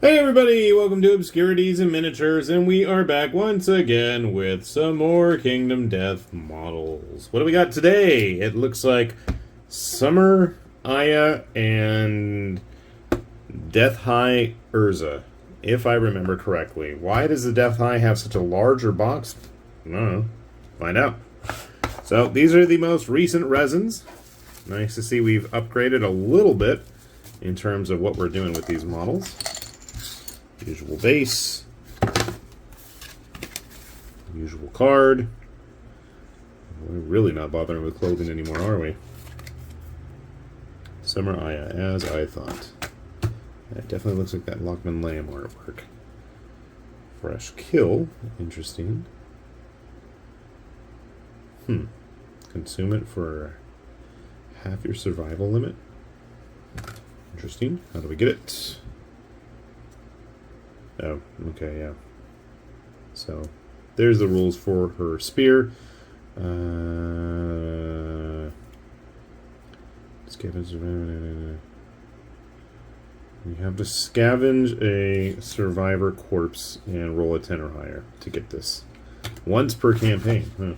Hey everybody, welcome to Obscurities and Miniatures, and we are back once again with some more Kingdom Death models. What do we got today? It looks like Summer, Aya, and Death High Urza, if I remember correctly. Why does the Death High have such a larger box? I don't know. Find out. So, these are the most recent resins. Nice to see we've upgraded a little bit in terms of what we're doing with these models. Usual base. Usual card. We're really not bothering with clothing anymore, are we? Summer Aya, as I thought. That definitely looks like that Lockman Lamb artwork. Fresh kill. Interesting. Consume it for half your survival limit. Interesting. How do we get it? Oh, okay, yeah. So, there's the rules for her spear. Scavenge. You have to scavenge a survivor corpse and roll a 10 or higher to get this. Once per campaign. Huh.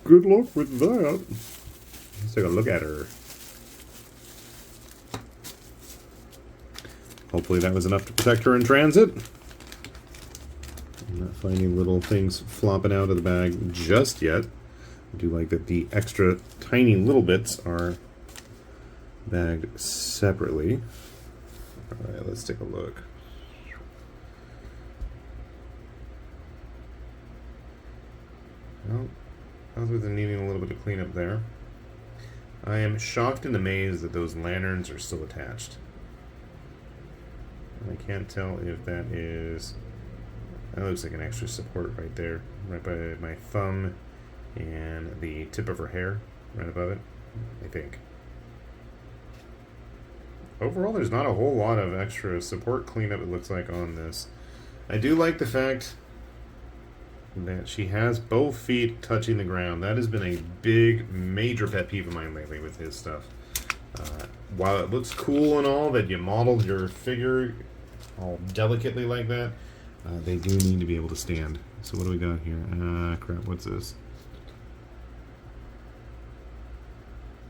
Good luck with that. Let's take a look at her. Hopefully that was enough to protect her in transit. I'm not finding little things flopping out of the bag just yet. I do like that the extra tiny little bits are bagged separately. Alright, let's take a look. Well, other than needing a little bit of cleanup there, I am shocked and amazed that those lanterns are still attached. I can't tell if that is... That looks like an extra support right there. Right by my thumb and the tip of her hair. Right above it, I think. Overall, there's not a whole lot of extra support cleanup, it looks like, on this. I do like the fact that she has both feet touching the ground. That has been a big, major pet peeve of mine lately with his stuff. While it looks cool and all that you modeled your figure all delicately like that, they do need to be able to stand. So what do we got here? Crap, what's this?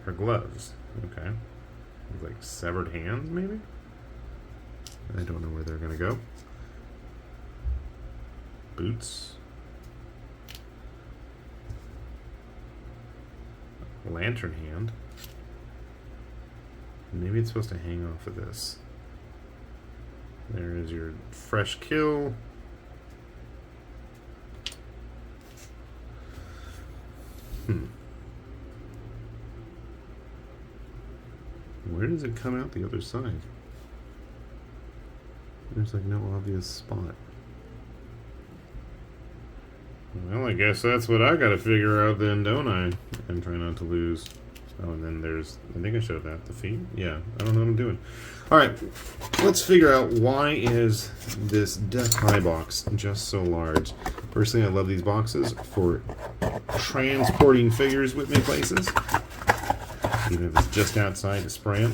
Her gloves. Okay. Like severed hands, maybe? I don't know where they're going to go. Boots. Lantern hand. Maybe it's supposed to hang off of this. There is your fresh kill. Where does it come out the other side? There's like no obvious spot. Well, I guess that's what I gotta figure out then, don't I? And try not to lose. Oh, and then there's, I think I showed that, the feet. Yeah, I don't know what I'm doing. Alright, let's figure out why is this Death High box just so large. Personally, I love these boxes for transporting figures with me places. Even if it's just outside to spray them.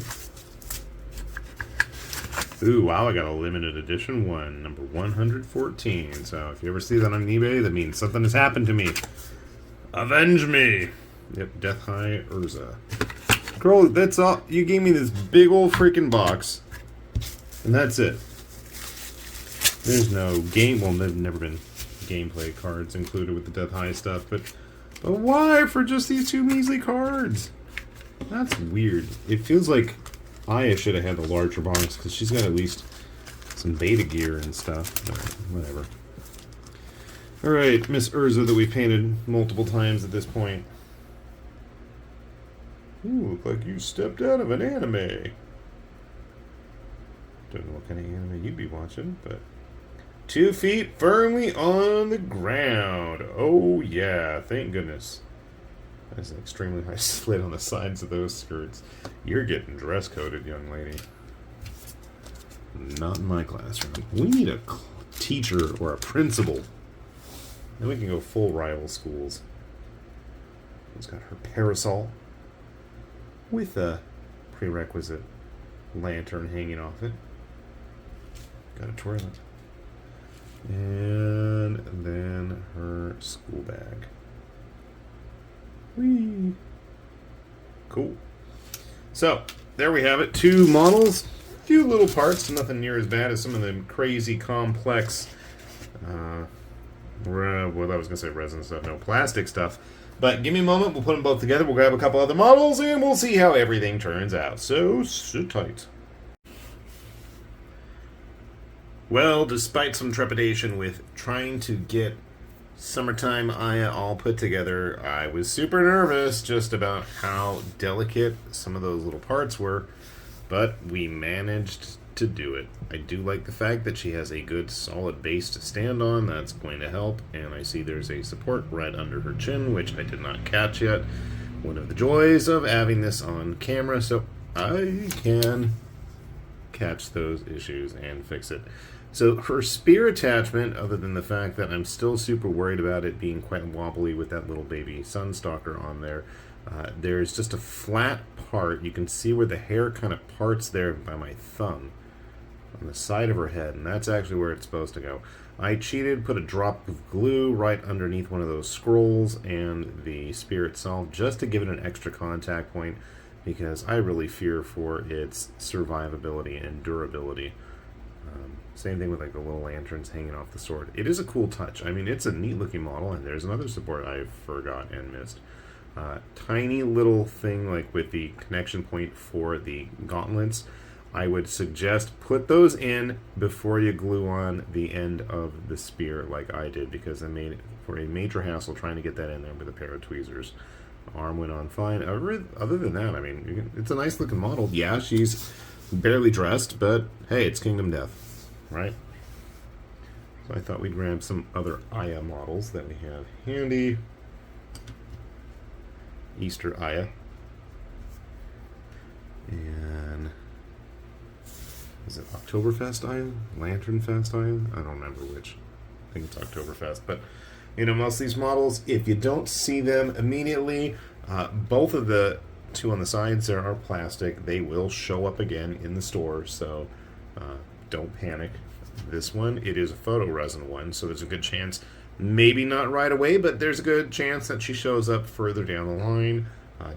Ooh, wow, I got a limited edition one, number 114. So if you ever see that on eBay, that means something has happened to me. Avenge me! Yep, Death High Urza. Girl, that's all. You gave me this big old freaking box, and that's it. There's no game. Well, there's never been gameplay cards included with the Death High stuff, but why for just these two measly cards? That's weird. It feels like Aya should have had the larger box because she's got at least some beta gear and stuff. But whatever. All right, Miss Urza that we painted multiple times at this point. You look like you stepped out of an anime. Don't know what kind of anime you'd be watching, but 2 feet firmly on the ground. Oh yeah, thank goodness. That's an extremely high slit on the sides of those skirts. You're getting dress coded, young lady. Not in my classroom. We need a teacher or a principal. Then we can go full rival schools. It's got her parasol with a prerequisite lantern hanging off it. Got a toilet. And then her school bag. Whee! Cool. So, there we have it. 2 models. A few little parts. Nothing near as bad as some of the crazy, complex... well, I was going to say resin stuff. No, plastic stuff. But give me a moment. We'll put them both together. We'll grab a couple other models, and we'll see how everything turns out. So, sit tight. Well, despite some trepidation with trying to get Summertime Aya all put together, I was super nervous just about how delicate some of those little parts were, but we managed to do it. I do like the fact that she has a good solid base to stand on. That's going to help, and I see there's a support right under her chin, which I did not catch yet. One of the joys of having this on camera, so I can catch those issues and fix it. So her spear attachment, other than the fact that I'm still super worried about it being quite wobbly with that little baby Sunstalker on there, there's just a flat part. You can see where the hair kind of parts there by my thumb on the side of her head, and that's actually where it's supposed to go. I cheated, put a drop of glue right underneath one of those scrolls and the spear itself just to give it an extra contact point, because I really fear for its survivability and durability. Same thing with like the little lanterns hanging off the sword. It is a cool touch. I mean, it's a neat looking model, and there's another support I forgot and missed. Tiny little thing like with the connection point for the gauntlets. I would suggest put those in before you glue on the end of the spear like I did, because I made it for a major hassle trying to get that in there with a pair of tweezers. Arm went on fine. Other than that, I mean, it's a nice looking model. Yeah, she's barely dressed, but hey, it's Kingdom Death. Right? So I thought we'd grab some other Aya models that we have handy. Easter Aya. And is it Oktoberfest Aya? Lanternfest Aya? I don't remember which. I think it's Oktoberfest. But, you know, most of these models, if you don't see them immediately, both of the 2 on the sides there are plastic. They will show up again in the store, so don't panic. This one, it is a photo resin one, so there's a good chance, maybe not right away, but there's a good chance that she shows up further down the line,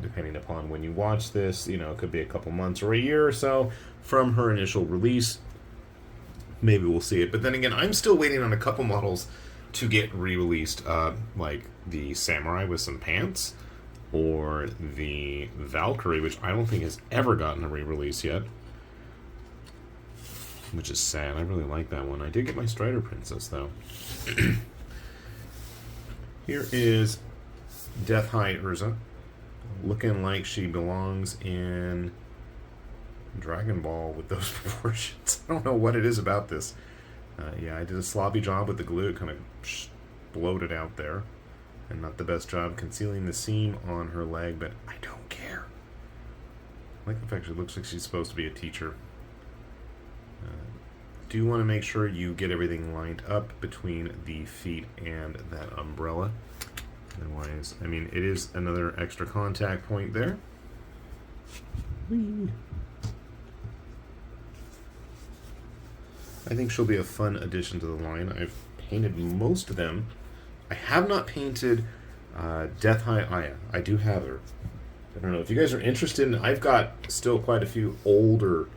depending upon when you watch this. You know, it could be a couple months or a year or so from her initial release. Maybe we'll see it. But then again, I'm still waiting on a couple models to get re-released, like the Samurai with some pants, or the Valkyrie, which I don't think has ever gotten a re-release yet. Which is sad. I really like that one. I did get my Strider Princess, though. Here is Death High Urza, looking like she belongs in Dragon Ball with those proportions. I don't know what it is about this. Yeah, I did a sloppy job with the glue. It kind of bloated out there. And not the best job concealing the seam on her leg, but I don't care. I like the fact she looks like she's supposed to be a teacher. Do want to make sure you get everything lined up between the feet and that umbrella. Otherwise, I mean, it is another extra contact point there. Whee. I think she'll be a fun addition to the line. I've painted most of them. I have not painted Death High Aya. I do have her. I don't know if you guys are interested. I've got still quite a few older,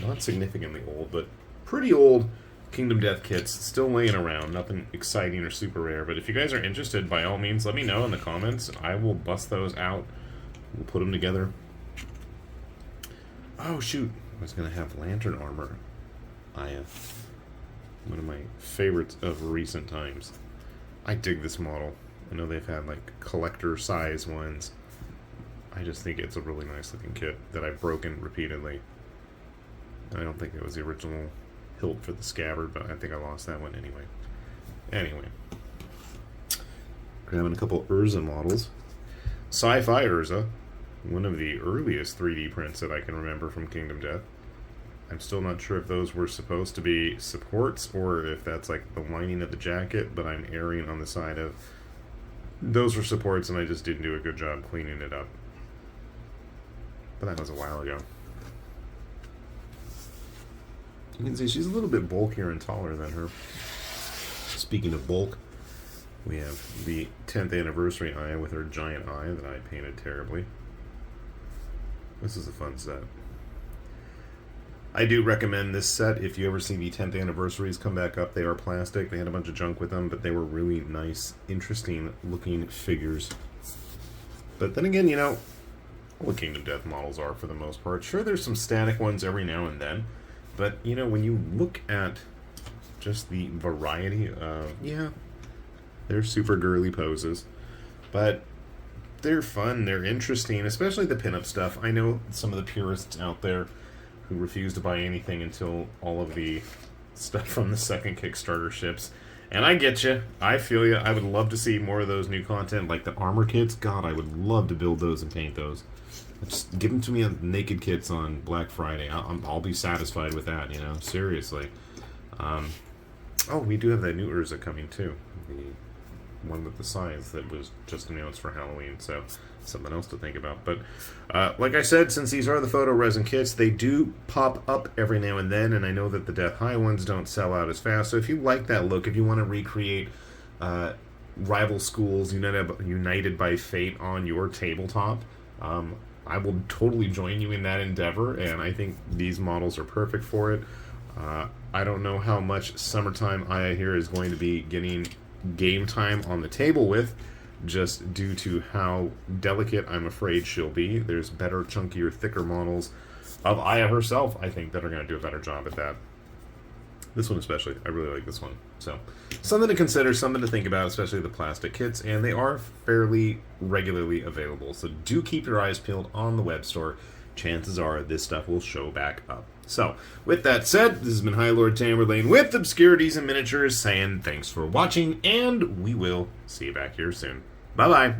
not significantly old, but pretty old Kingdom Death kits still laying around. Nothing exciting or super rare. But if you guys are interested, by all means, let me know in the comments. I will bust those out. We'll put them together. Oh, shoot. I was going to have Lantern Armor Aya. One of my favorites of recent times. I dig this model. I know they've had like collector size ones. I just think it's a really nice looking kit that I've broken repeatedly. I don't think it was the original hilt for the scabbard, but I think I lost that one anyway. Anyway. Grabbing a couple Urza models. Sci-Fi Urza. One of the earliest 3D prints that I can remember from Kingdom Death. I'm still not sure if those were supposed to be supports or if that's like the lining of the jacket, but I'm erring on the side of those were supports and I just didn't do a good job cleaning it up. But that was a while ago. You can see she's a little bit bulkier and taller than her. Speaking of bulk, we have the 10th anniversary eye with her giant eye that I painted terribly. This is a fun set. I do recommend this set if you ever see the 10th anniversaries come back up. They are plastic. They had a bunch of junk with them, but they were really nice, interesting looking figures. But then again, you know, all the Kingdom Death models are for the most part. Sure, there's some static ones every now and then, but you know, when you look at just the variety of, yeah, they're super girly poses, but they're fun, they're interesting, especially the pinup stuff. I know some of the purists out there who refuse to buy anything until all of the stuff from the second Kickstarter ships. And I get you. I feel you. I would love to see more of those new content, like the armor kits. God, I would love to build those and paint those. Just give them to me on naked kits on Black Friday. I'll be satisfied with that, you know, seriously. Oh, we do have that new Urza coming, too. The one with the scythe that was just announced for Halloween, so something else to think about. But like I said, since these are the photo resin kits, they do pop up every now and then, and I know that the Death High ones don't sell out as fast. So if you like that look, if you want to recreate rival schools united by fate on your tabletop, I will totally join you in that endeavor, and I think these models are perfect for it. I don't know how much Summertime Aya here is going to be getting game time on the table with, just due to how delicate I'm afraid she'll be. There's better, chunkier, thicker models of Aya herself, I think, that are going to do a better job at that. This one especially. I really like this one. So, something to consider, something to think about, especially the plastic kits, and they are fairly regularly available. So do keep your eyes peeled on the web store. Chances are this stuff will show back up. So, with that said, this has been High Lord Tamerlane with Obscurities and Miniatures saying thanks for watching, and we will see you back here soon. Bye-bye.